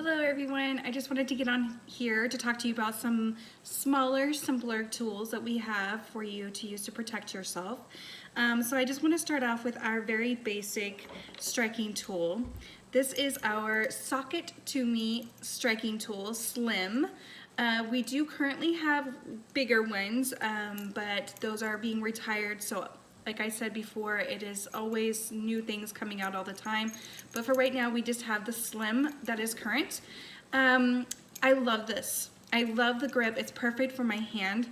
Hello everyone, I just wanted to get on here to talk to you about some smaller, simpler tools that we have for you to use to protect yourself. So I just want to start off with our very basic striking tool. This is our Socket to Me striking tool, Slim. We do currently have bigger ones, but those are being retired, so like I said before, it is always new things coming out all the time. But for right now, we just have the Slim that is current. I love this. I love the grip. It's perfect for my hand.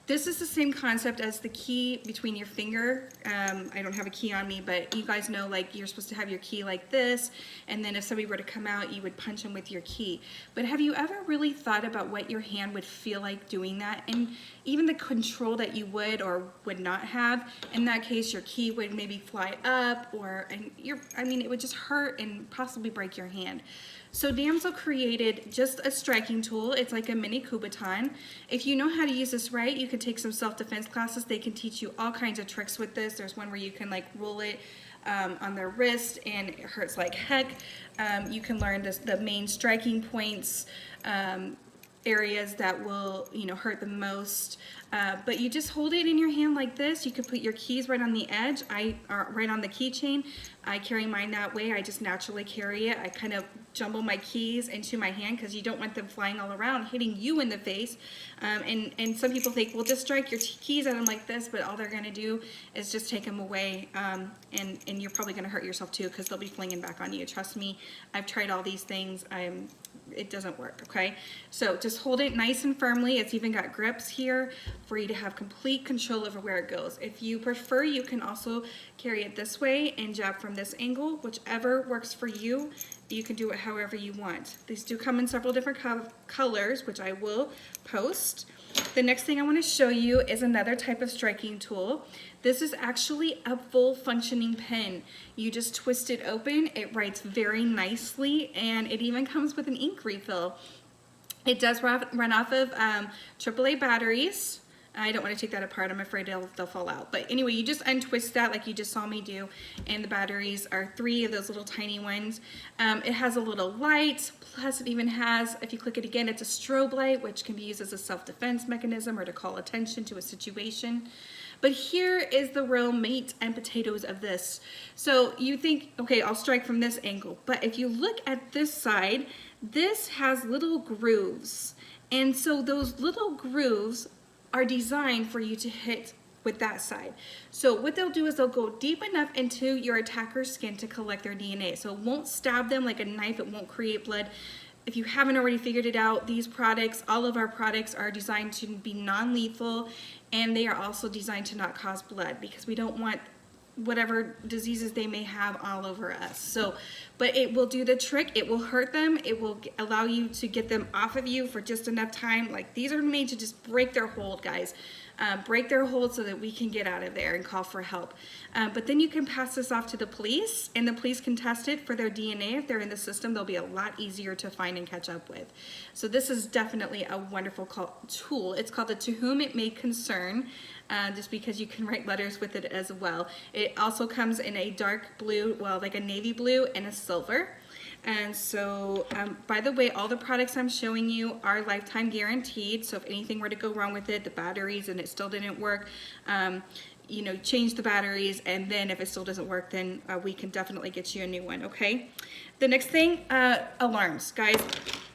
This is the same concept as the key between your finger. I don't have a key on me, but you guys know, like, you're supposed to have your key like this, and then if somebody were to come out, you would punch them with your key. But have you ever really thought about what your hand would feel like doing that? And even the control that you would or would not have. In that case, your key would maybe fly up, or it would just hurt and possibly break your hand. So Damsel created just a striking tool. It's like a mini Kubotan. If you know how to use this right, you can take some self-defense classes. They can teach you all kinds of tricks with this. There's one where you can like roll it on their wrist and it hurts like heck. You can learn the main striking points, areas that will, hurt the most. But you just hold it in your hand like this. You can put your keys right on the edge, right on the keychain. I carry mine that way. I just naturally carry it. I kind of jumble my keys into my hand because you don't want them flying all around, hitting you in the face. And some people think, well, just strike your keys at them like this, but all they're going to do is just take them away. And you're probably going to hurt yourself too because they'll be flinging back on you. Trust me, I've tried all these things. It doesn't work, okay? So just hold it nice and firmly. It's even got grips here for you to have complete control over where it goes. If you prefer, you can also carry it this way and jab from this angle, whichever works for you. You can do it however you want. These do come in several different colors, which I will post. The next thing I want to show you is another type of striking tool. This is actually a full functioning pen. You just twist it open, it writes very nicely, and it even comes with an ink refill. It does run off of AAA batteries. I don't want to take that apart. I'm afraid they'll fall out. But anyway, you just untwist that like you just saw me do, and the batteries are 3 of those little tiny ones. It has a little light, plus it even has, if you click it again, it's a strobe light, which can be used as a self-defense mechanism or to call attention to a situation. But here is the real meat and potatoes of this. So you think, okay, I'll strike from this angle. But if you look at this side, this has little grooves. And so those little grooves are designed for you to hit with that side. So what they'll do is they'll go deep enough into your attacker's skin to collect their DNA. So it won't stab them like a knife, it won't create blood. If you haven't already figured it out, these products, all of our products are designed to be non-lethal, and they are also designed to not cause blood because we don't want whatever diseases they may have all over us. So, but it will do the trick. It will hurt them. It will allow you to get them off of you for just enough time. Like, these are made to just break their hold, guys. Break their hold so that we can get out of there and call for help. But then you can pass this off to the police, and the police can test it for their DNA. If they're in the system, they'll be a lot easier to find and catch up with. So this is definitely a wonderful tool. It's called the To Whom It May Concern, just because you can write letters with it as well. It also comes in a dark blue, well, like a navy blue and a silver. And so, by the way, all the products I'm showing you are lifetime guaranteed. So if anything were to go wrong with it, the batteries, and it still didn't work, change the batteries, and then if it still doesn't work, then we can definitely get you a new one, okay? The next thing, alarms. Guys,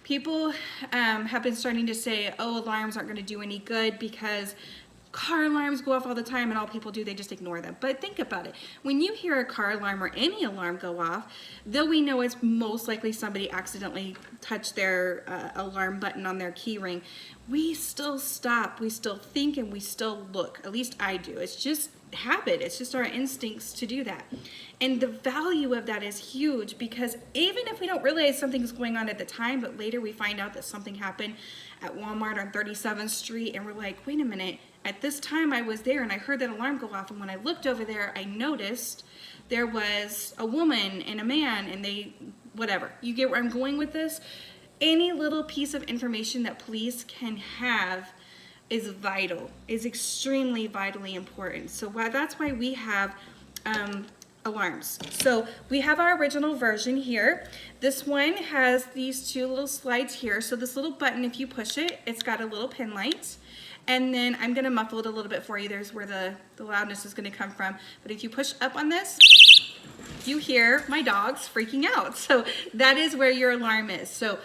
people have been starting to say, oh, alarms aren't gonna do any good because car alarms go off all the time, and all people do, they just ignore them. But think about it. When you hear a car alarm or any alarm go off, though we know it's most likely somebody accidentally touched their alarm button on their key ring, we still stop, we still think, and we still look. At least I do. It's just habit. It's just our instincts to do that. And the value of that is huge because even if we don't realize something's going on at the time, but later we find out that something happened at Walmart on 37th Street, and we're like, wait a minute, at this time I was there and I heard that alarm go off, and when I looked over there, I noticed there was a woman and a man, and they, whatever. You get where I'm going with this? Any little piece of information that police can have is vital, is extremely vitally important. So that's why we have alarms. So we have our original version here. This one has these two little slides here. So this little button, if you push it, it's got a little pin light. And then I'm gonna muffle it a little bit for you. There's where the loudness is gonna come from. But if you push up on this, you hear my dogs freaking out. So that is where your alarm is. So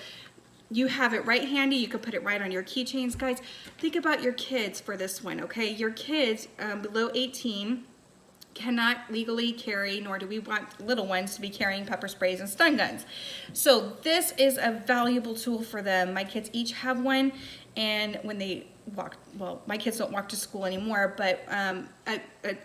you have it right handy. You can put it right on your keychains. Guys, think about your kids for this one, okay? Your kids below 18 cannot legally carry, nor do we want little ones to be carrying pepper sprays and stun guns. So this is a valuable tool for them. My kids each have one, and when they walk, well, my kids don't walk to school anymore, but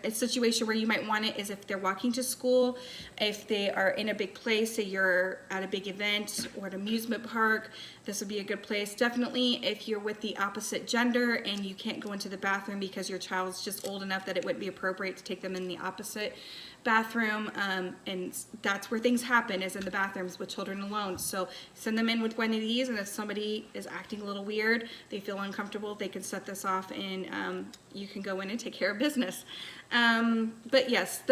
a situation where you might want it is if they're walking to school, if they are in a big place, say you're at a big event or an amusement park, this would be a good place. Definitely if you're with the opposite gender and you can't go into the bathroom because your child's just old enough that it wouldn't be appropriate to take them in the opposite bathroom, and that's where things happen, is in the bathrooms with children alone. So send them in with one of these, and if somebody is acting a little weird, they feel uncomfortable, they can set this off, and you can go in and take care of business. But yes,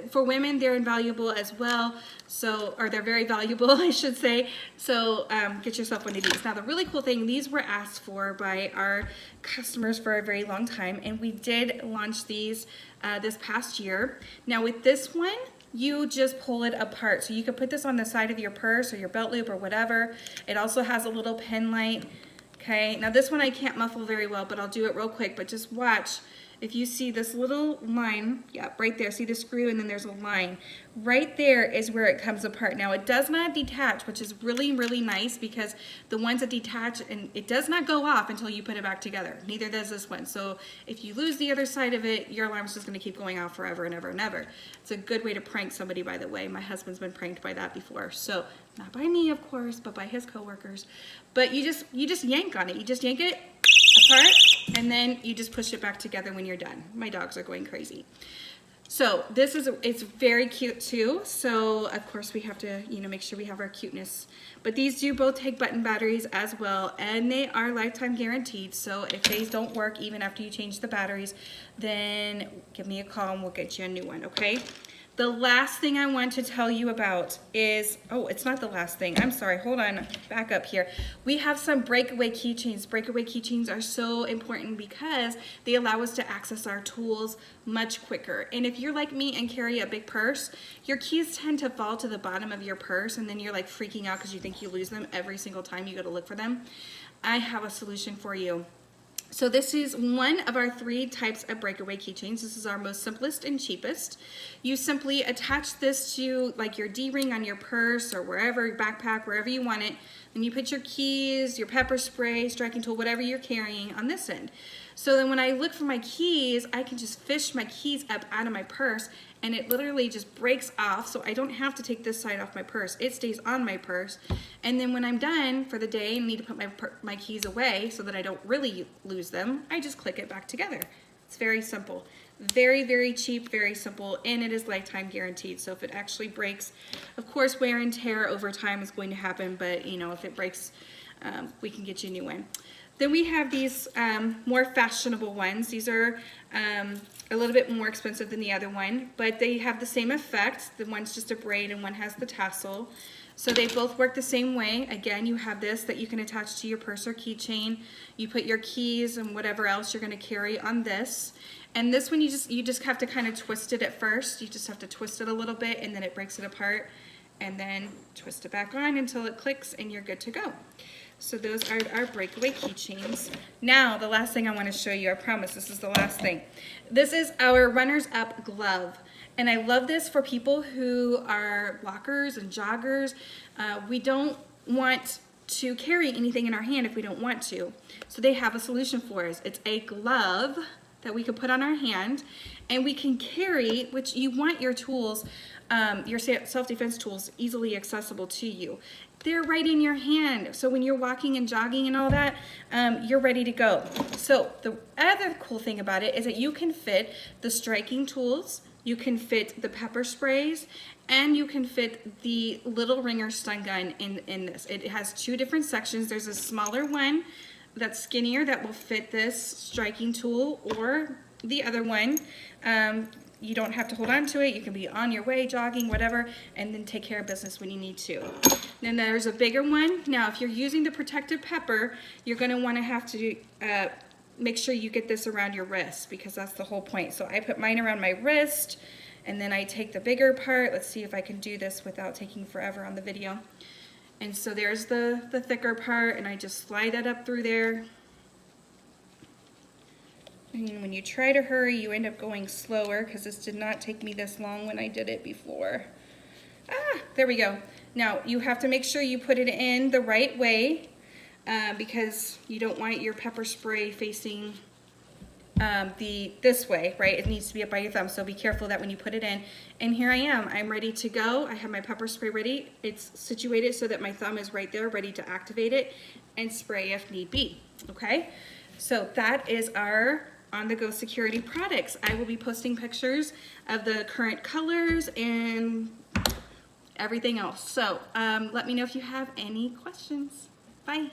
for women, they're invaluable as well. So, or they're very valuable, I should say. So get yourself one of these. Now, the really cool thing, these were asked for by our customers for a very long time, and we did launch these this past year. Now, with this one, you just pull it apart. So you can put this on the side of your purse or your belt loop or whatever. It also has a little pen light. Okay, now this one I can't muffle very well, but I'll do it real quick. But just watch. If you see this little line, yeah, right there, see the screw, and then there's a line. Right there is where it comes apart. Now, it does not detach, which is really, really nice, because the ones that detach, and it does not go off until you put it back together. Neither does this one. So if you lose the other side of it, your alarm's just gonna keep going off forever and ever and ever. It's a good way to prank somebody, by the way. My husband's been pranked by that before. So, not by me, of course, but by his coworkers. But you just yank on it. You just yank it apart, and then you just push it back together when you're done. My dogs are going crazy. So this is, it's very cute too. So of course we have to, make sure we have our cuteness. But these do both take button batteries as well, and they are lifetime guaranteed. So if they don't work even after you change the batteries, then give me a call and we'll get you a new one, okay? The last thing I want to tell you about is, oh, it's not the last thing. I'm sorry, hold on, back up here. We have some Breakaway keychains. Breakaway keychains are so important because they allow us to access our tools much quicker. And if you're like me and carry a big purse, your keys tend to fall to the bottom of your purse, and then you're like freaking out because you think you lose them every single time you go to look for them. I have a solution for you. So this is one of our 3 types of Breakaway keychains. This is our most simplest and cheapest. You simply attach this to like your D-ring on your purse or wherever, backpack, wherever you want it. Then you put your keys, your pepper spray, striking tool, whatever you're carrying on this end. So then when I look for my keys, I can just fish my keys up out of my purse, and it literally just breaks off, so I don't have to take this side off my purse. It stays on my purse. And then when I'm done for the day and need to put my keys away so that I don't really lose them, I just click it back together. It's very simple. Very, very cheap, very simple, and it is lifetime guaranteed. So if it actually breaks, of course, wear and tear over time is going to happen, but if it breaks, we can get you a new one. Then we have these more fashionable ones. These are a little bit more expensive than the other one, but they have the same effect. The one's just a braid and one has the tassel. So they both work the same way. Again, you have this that you can attach to your purse or keychain. You put your keys and whatever else you're gonna carry on this. And this one, you just have to kind of twist it at first. You just have to twist it a little bit, and then it breaks it apart, and then twist it back on until it clicks and you're good to go. So those are our Breakaway keychains. Now, the last thing I want to show you, I promise this is the last thing. This is our runners up glove. And I love this for people who are walkers and joggers. We don't want to carry anything in our hand if we don't want to. So they have a solution for us. It's a glove that we can put on our hand, and we can carry, which you want your tools, your self-defense tools easily accessible to you. They're right in your hand. So when you're walking and jogging and all that, you're ready to go. So the other cool thing about it is that you can fit the striking tools, you can fit the pepper sprays, and you can fit the little ringer stun gun in this. It has 2 different sections. There's a smaller one that's skinnier that will fit this striking tool, or the other one. you don't have to hold on to it. You can be on your way, jogging, whatever, and then take care of business when you need to. Then there's a bigger one. Now, if you're using the protective pepper, you're gonna wanna have to make sure you get this around your wrist, because that's the whole point. So I put mine around my wrist, and then I take the bigger part. Let's see if I can do this without taking forever on the video. And so there's the thicker part, and I just slide that up through there. And when you try to hurry, you end up going slower, because this did not take me this long when I did it before. There we go. Now, you have to make sure you put it in the right way, because you don't want your pepper spray facing this way, right? It needs to be up by your thumb, so be careful that when you put it in. And here I am. I'm ready to go. I have my pepper spray ready. It's situated so that my thumb is right there, ready to activate it and spray if need be, okay? So that is our on-the-go security products. I will be posting pictures of the current colors and everything else. So let me know if you have any questions. Bye.